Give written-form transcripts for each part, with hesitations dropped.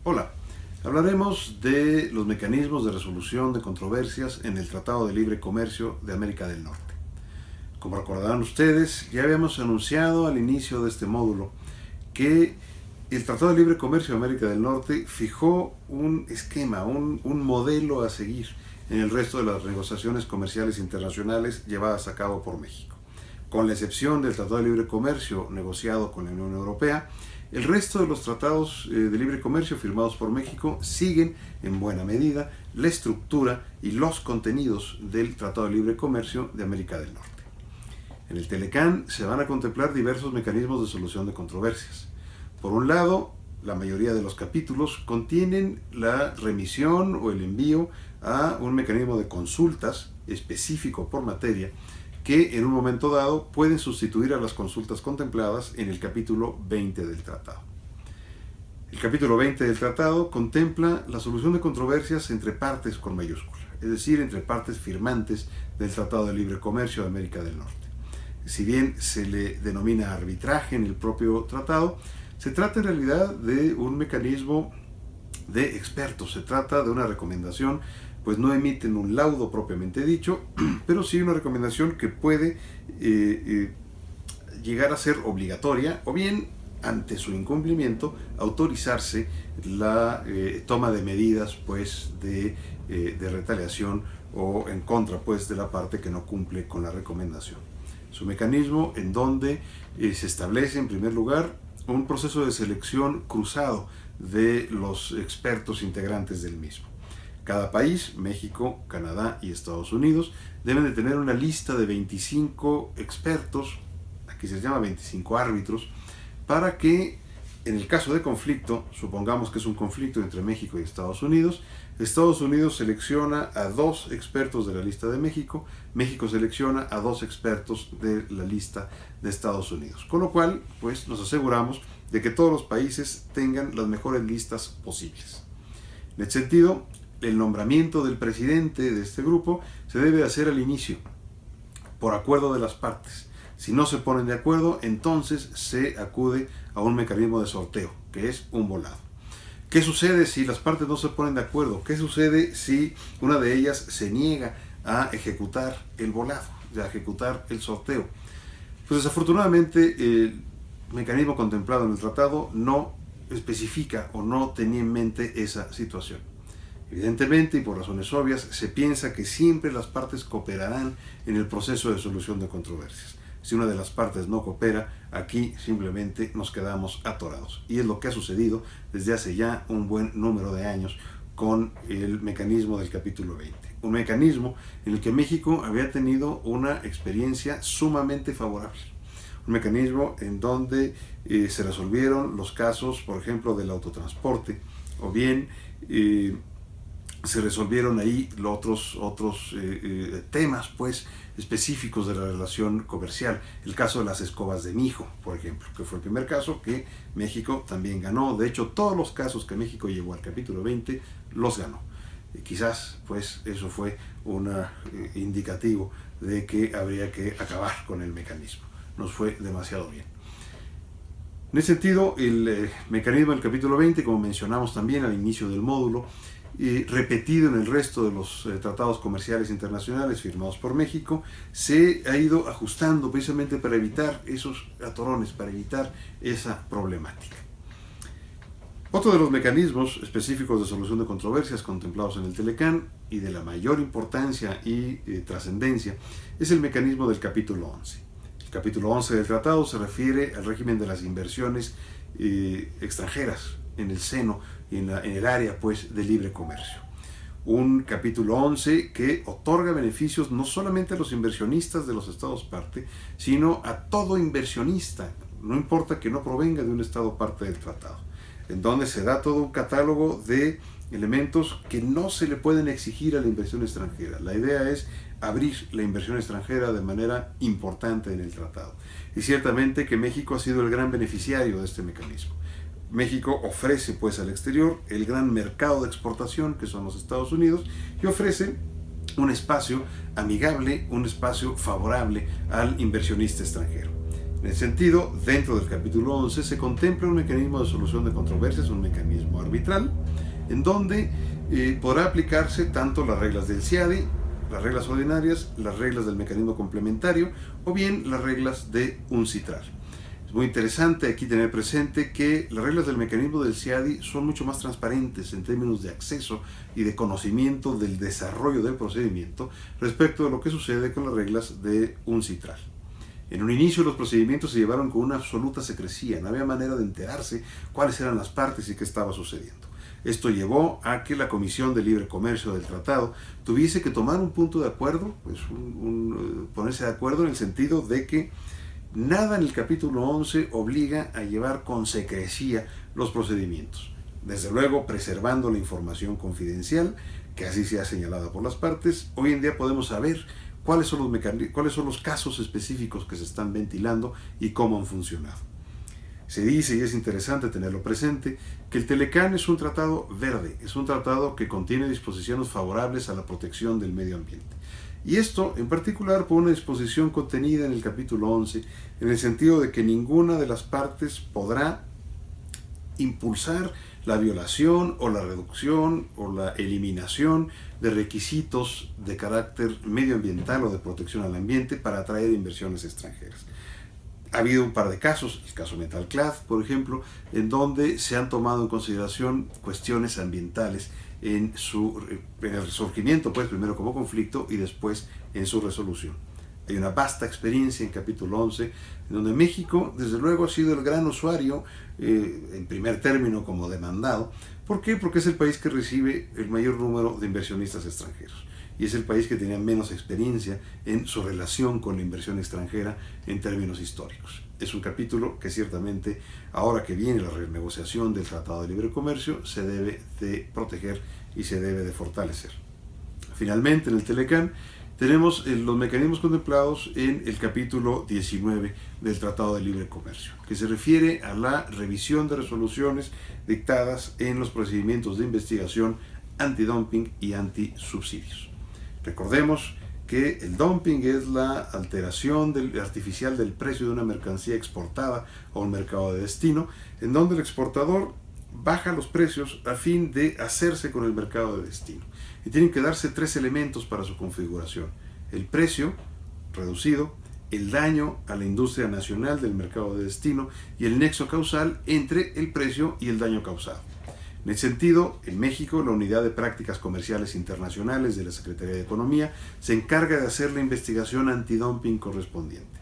Hola, hablaremos de los mecanismos de resolución de controversias en el Tratado de Libre Comercio de América del Norte. Como recordarán ustedes, ya habíamos anunciado al inicio de este módulo que el Tratado de Libre Comercio de América del Norte fijó un esquema, un modelo a seguir en el resto de las negociaciones comerciales internacionales llevadas a cabo por México. Con la excepción del Tratado de Libre Comercio negociado con la Unión Europea, el resto de los tratados de libre comercio firmados por México siguen en buena medida la estructura y los contenidos del Tratado de Libre Comercio de América del Norte. En el Telecán se van a contemplar diversos mecanismos de solución de controversias. Por un lado, la mayoría de los capítulos contienen la remisión o el envío a un mecanismo de consultas específico por materia que en un momento dado pueden sustituir a las consultas contempladas en el capítulo 20 del tratado. El capítulo 20 del tratado contempla la solución de controversias entre partes con mayúscula, es decir, entre partes firmantes del Tratado de Libre Comercio de América del Norte. Si bien se le denomina arbitraje en el propio tratado, se trata en realidad de un mecanismo de expertos, se trata de una recomendación, pues no emiten un laudo propiamente dicho, pero sí una recomendación que puede llegar a ser obligatoria o bien, ante su incumplimiento, autorizarse la toma de medidas pues, de retaliación o en contra pues, de la parte que no cumple con la recomendación. Es un mecanismo en donde se establece en primer lugar un proceso de selección cruzado de los expertos integrantes del mismo. Cada país, México, Canadá y Estados Unidos, deben de tener una lista de 25 expertos, aquí se les llama 25 árbitros, para que en el caso de conflicto, supongamos que es un conflicto entre México y Estados Unidos selecciona a 2 expertos de la lista de México, México selecciona a 2 expertos de la lista de Estados Unidos. Con lo cual, pues nos aseguramos de que todos los países tengan las mejores listas posibles. En este sentido, el nombramiento del presidente de este grupo se debe hacer al inicio, por acuerdo de las partes. Si no se ponen de acuerdo, entonces se acude a un mecanismo de sorteo, que es un volado. ¿Qué sucede si las partes no se ponen de acuerdo? ¿Qué sucede si una de ellas se niega a ejecutar el volado, a ejecutar el sorteo? Pues desafortunadamente el mecanismo contemplado en el tratado no especifica o no tenía en mente esa situación. Evidentemente, y por razones obvias, se piensa que siempre las partes cooperarán en el proceso de solución de controversias. Si una de las partes no coopera, aquí simplemente nos quedamos atorados. Y es lo que ha sucedido desde hace ya un buen número de años con el mecanismo del capítulo 20. Un mecanismo en el que México había tenido una experiencia sumamente favorable. Un mecanismo en donde se resolvieron los casos, por ejemplo, del autotransporte, o bien se resolvieron ahí otros temas pues, específicos de la relación comercial. El caso de las escobas de mijo, por ejemplo, que fue el primer caso que México también ganó. De hecho, todos los casos que México llevó al capítulo 20 los ganó. Quizás pues, eso fue un indicativo de que habría que acabar con el mecanismo. Nos fue demasiado bien. En ese sentido, el mecanismo del capítulo 20, como mencionamos también al inicio del módulo, repetido en el resto de los tratados comerciales internacionales firmados por México, se ha ido ajustando precisamente para evitar esos atorones, para evitar esa problemática. Otro de los mecanismos específicos de solución de controversias contemplados en el Telecán y de la mayor importancia y trascendencia es el mecanismo del capítulo 11. El capítulo 11 del tratado se refiere al régimen de las inversiones extranjeras en el seno y en el área pues, de libre comercio. Un capítulo 11 que otorga beneficios no solamente a los inversionistas de los estados parte, sino a todo inversionista, no importa que no provenga de un estado parte del tratado, en donde se da todo un catálogo de elementos que no se le pueden exigir a la inversión extranjera. La idea es abrir la inversión extranjera de manera importante en el tratado. Y ciertamente que México ha sido el gran beneficiario de este mecanismo. México ofrece pues al exterior el gran mercado de exportación que son los Estados Unidos y ofrece un espacio amigable, un espacio favorable al inversionista extranjero. En En ese sentido, dentro del capítulo 11 se contempla un mecanismo de solución de controversias, un mecanismo arbitral, en donde podrá aplicarse tanto las reglas del CIADI, las reglas ordinarias, las reglas del mecanismo complementario o bien las reglas de UNCITRAL. Es muy interesante aquí tener presente que las reglas del mecanismo del CIADI son mucho más transparentes en términos de acceso y de conocimiento del desarrollo del procedimiento respecto de lo que sucede con las reglas de UNCITRAL. En un inicio los procedimientos se llevaron con una absoluta secrecía, no había manera de enterarse cuáles eran las partes y qué estaba sucediendo. Esto llevó a que la Comisión de Libre Comercio del Tratado tuviese que tomar un punto de acuerdo, pues ponerse de acuerdo en el sentido de que nada en el capítulo 11 obliga a llevar con secrecía los procedimientos. Desde luego, preservando la información confidencial, que así sea señalada por las partes, hoy en día podemos saber cuáles son los casos específicos que se están ventilando y cómo han funcionado. Se dice, y es interesante tenerlo presente, que el Telecán es un tratado verde, es un tratado que contiene disposiciones favorables a la protección del medio ambiente. Y esto, en particular, por una disposición contenida en el capítulo 11, en el sentido de que ninguna de las partes podrá impulsar la violación o la reducción o la eliminación de requisitos de carácter medioambiental o de protección al ambiente para atraer inversiones extranjeras. Ha habido un par de casos, el caso Metalclad, por ejemplo, en donde se han tomado en consideración cuestiones ambientales en el resurgimiento, pues primero como conflicto y después en su resolución. Hay una vasta experiencia en capítulo 11, en donde México, desde luego, ha sido el gran usuario, en primer término como demandado. ¿Por qué? Porque es el país que recibe el mayor número de inversionistas extranjeros. Y es el país que tenía menos experiencia en su relación con la inversión extranjera en términos históricos. Es un capítulo que ciertamente, ahora que viene la renegociación del Tratado de Libre Comercio, se debe de proteger y se debe de fortalecer. Finalmente, en el Telecán, tenemos los mecanismos contemplados en el capítulo 19 del Tratado de Libre Comercio, que se refiere a la revisión de resoluciones dictadas en los procedimientos de investigación antidumping y antisubsidios. Recordemos que el dumping es la alteración artificial del precio de una mercancía exportada a un mercado de destino, en donde el exportador baja los precios a fin de hacerse con el mercado de destino. Y tienen que darse tres elementos para su configuración: el precio reducido, el daño a la industria nacional del mercado de destino y el nexo causal entre el precio y el daño causado. En ese sentido, en México, la Unidad de Prácticas Comerciales Internacionales de la Secretaría de Economía se encarga de hacer la investigación antidumping correspondiente.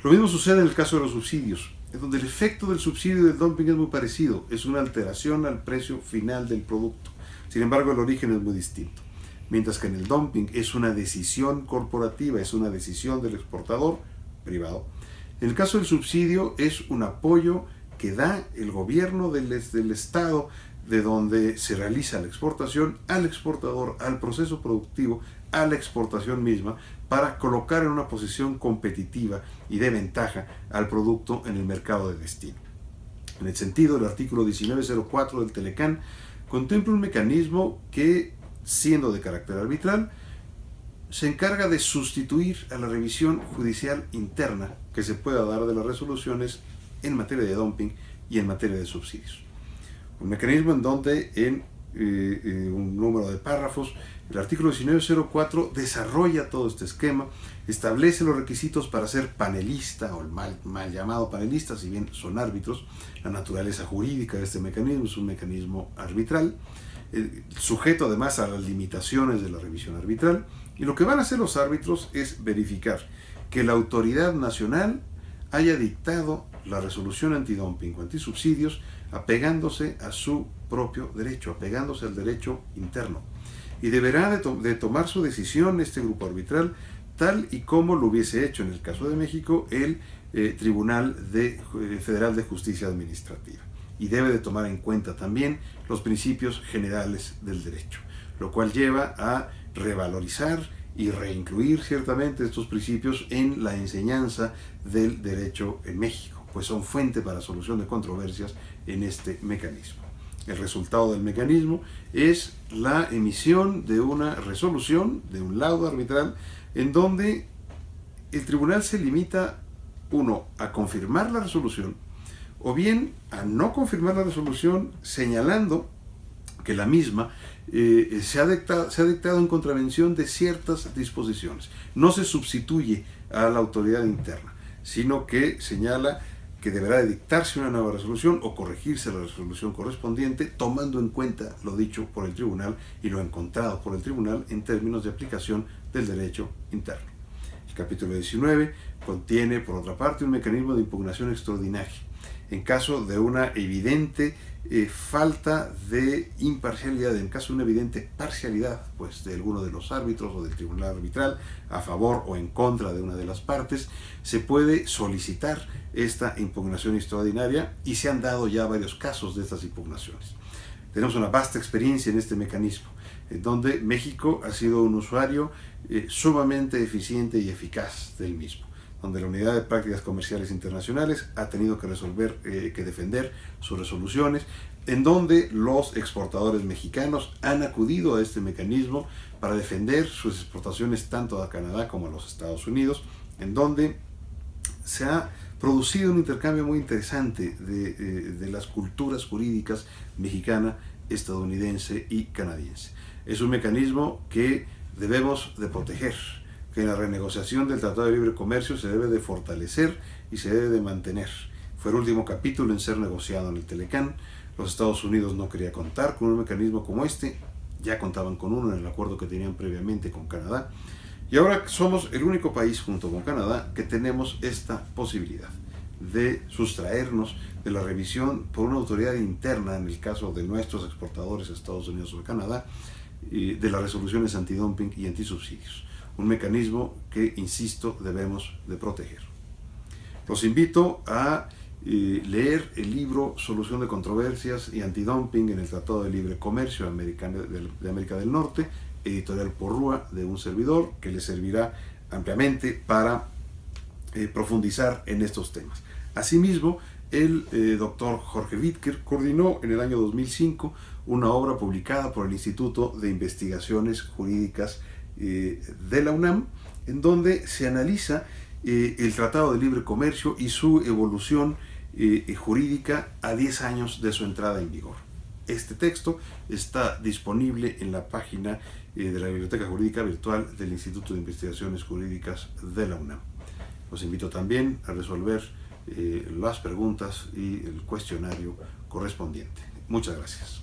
Lo mismo sucede en el caso de los subsidios, en donde el efecto del subsidio y del dumping es muy parecido, es una alteración al precio final del producto. Sin embargo, el origen es muy distinto. Mientras que en el dumping es una decisión corporativa, es una decisión del exportador privado. En el caso del subsidio es un apoyo que da el gobierno del estado de donde se realiza la exportación al exportador, al proceso productivo, a la exportación misma, para colocar en una posición competitiva y de ventaja al producto en el mercado de destino. En el sentido, el artículo 1904 del Telecán contempla un mecanismo que, siendo de carácter arbitral, se encarga de sustituir a la revisión judicial interna que se pueda dar de las resoluciones en materia de dumping y en materia de subsidios. Un mecanismo en donde en un número de párrafos el artículo 1904 desarrolla todo este esquema, establece los requisitos para ser panelista o el mal llamado panelista, si bien son árbitros. La naturaleza jurídica de este mecanismo es un mecanismo arbitral, sujeto además a las limitaciones de la revisión arbitral, y lo que van a hacer los árbitros es verificar que la autoridad nacional haya dictado la resolución antidumping o antisubsidios apegándose a su propio derecho, apegándose al derecho interno. Y deberá de tomar su decisión este grupo arbitral tal y como lo hubiese hecho en el caso de México el Tribunal Federal de Justicia Administrativa. Y debe de tomar en cuenta también los principios generales del derecho, lo cual lleva a revalorizar y reincluir ciertamente estos principios en la enseñanza del derecho en México, pues son fuente para solución de controversias en este mecanismo. El resultado del mecanismo es la emisión de una resolución, de un laudo arbitral, en donde el tribunal se limita uno, a confirmar la resolución, o bien a no confirmar la resolución señalando que la misma se ha dictado en contravención de ciertas disposiciones. No se sustituye a la autoridad interna, sino que señala que deberá de dictarse una nueva resolución o corregirse la resolución correspondiente, tomando en cuenta lo dicho por el tribunal y lo encontrado por el tribunal en términos de aplicación del derecho interno. El capítulo 19 contiene, por otra parte, un mecanismo de impugnación extraordinaria. En caso de una evidente falta de imparcialidad, en caso de una evidente parcialidad pues, de alguno de los árbitros o del tribunal arbitral a favor o en contra de una de las partes, se puede solicitar esta impugnación extraordinaria y se han dado ya varios casos de estas impugnaciones. Tenemos una vasta experiencia en este mecanismo, en donde México ha sido un usuario sumamente eficiente y eficaz del mismo, donde la Unidad de Prácticas Comerciales Internacionales ha tenido que que defender sus resoluciones, en donde los exportadores mexicanos han acudido a este mecanismo para defender sus exportaciones tanto a Canadá como a los Estados Unidos, en donde se ha producido un intercambio muy interesante de las culturas jurídicas mexicana, estadounidense y canadiense. Es un mecanismo que debemos de proteger, que en la renegociación del Tratado de Libre Comercio se debe de fortalecer y se debe de mantener. Fue el último capítulo en ser negociado en el Telecán. Los Estados Unidos no quería contar con un mecanismo como este, ya contaban con uno en el acuerdo que tenían previamente con Canadá, y ahora somos el único país junto con Canadá que tenemos esta posibilidad de sustraernos de la revisión por una autoridad interna en el caso de nuestros exportadores a Estados Unidos o a Canadá, de las resoluciones antidumping y antisubsidios. Un mecanismo que, insisto, debemos de proteger. Los invito a leer el libro Solución de Controversias y Antidumping en el Tratado de Libre Comercio de América del Norte, editorial Porrúa, de un servidor, que les servirá ampliamente para profundizar en estos temas. Asimismo, el doctor Jorge Wittker coordinó en el año 2005 una obra publicada por el Instituto de Investigaciones Jurídicas de la UNAM, en donde se analiza el Tratado de Libre Comercio y su evolución jurídica a 10 años de su entrada en vigor. Este texto está disponible en la página de la Biblioteca Jurídica Virtual del Instituto de Investigaciones Jurídicas de la UNAM. Los invito también a resolver las preguntas y el cuestionario correspondiente. Muchas gracias.